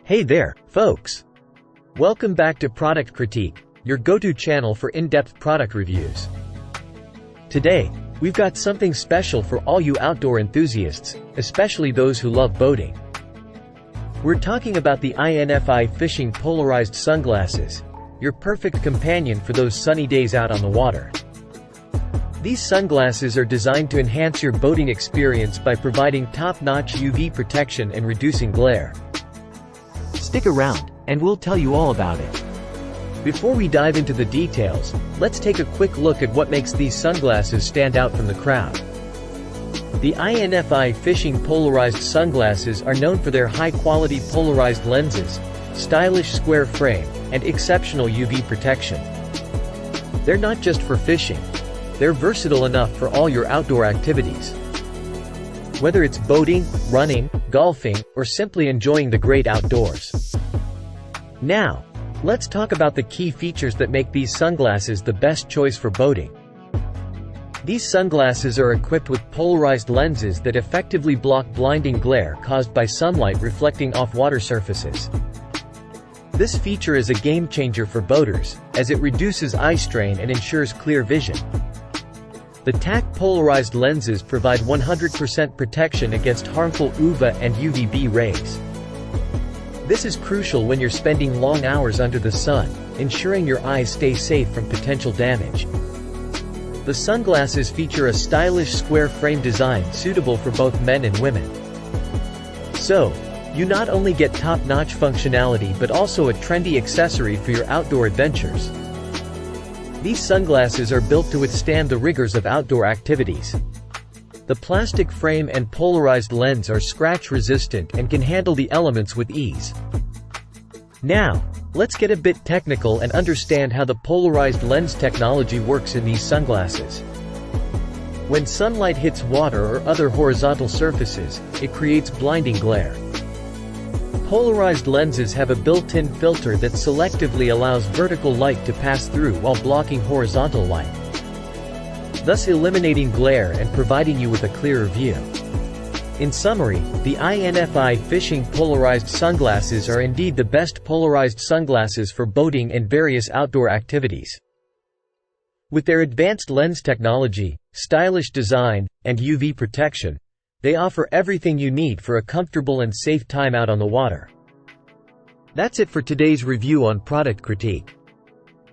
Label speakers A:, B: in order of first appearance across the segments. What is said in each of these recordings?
A: Hey there, folks! Welcome back to Product Critique, your go-to channel for in-depth product reviews. Today, we've got something special for all you outdoor enthusiasts, especially those who love boating. We're talking about the INFI Fishing Polarized Sunglasses, your perfect companion for those sunny days out on the water. These sunglasses are designed to enhance your boating experience by providing top-notch UV protection and reducing glare. Stick around, and we'll tell you all about it. Before we dive into the details, let's take a quick look at what makes these sunglasses stand out from the crowd. The INFI Fishing Polarized Sunglasses are known for their high-quality polarized lenses, stylish square frame, and exceptional UV protection. They're not just for fishing. They're versatile enough for all your outdoor activities. Whether it's boating, running, golfing, or simply enjoying the great outdoors. Now, let's talk about the key features that make these sunglasses the best choice for boating. These sunglasses are equipped with polarized lenses that effectively block blinding glare caused by sunlight reflecting off water surfaces. This feature is a game-changer for boaters, as it reduces eye strain and ensures clear vision. The TAC polarized lenses provide 100% protection against harmful UVA and UVB rays. This is crucial when you're spending long hours under the sun, ensuring your eyes stay safe from potential damage. The sunglasses feature a stylish square frame design suitable for both men and women. So, you not only get top-notch functionality but also a trendy accessory for your outdoor adventures. These sunglasses are built to withstand the rigors of outdoor activities. The plastic frame and polarized lens are scratch-resistant and can handle the elements with ease. Now, let's get a bit technical and understand how the polarized lens technology works in these sunglasses. When sunlight hits water or other horizontal surfaces, it creates blinding glare. Polarized lenses have a built-in filter that selectively allows vertical light to pass through while blocking horizontal light, thus eliminating glare and providing you with a clearer view. In summary, the INFI Fishing Polarized Sunglasses are indeed the best polarized sunglasses for boating and various outdoor activities. With their advanced lens technology, stylish design, and UV protection, they offer everything you need for a comfortable and safe time out on the water. That's it for today's review on Product Critique.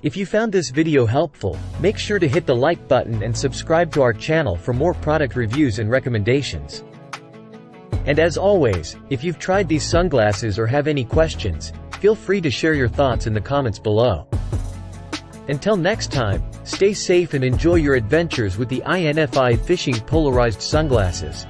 A: If you found this video helpful, make sure to hit the like button and subscribe to our channel for more product reviews and recommendations. And as always, if you've tried these sunglasses or have any questions, feel free to share your thoughts in the comments below. Until next time, stay safe and enjoy your adventures with the INFI Fishing Polarized Sunglasses.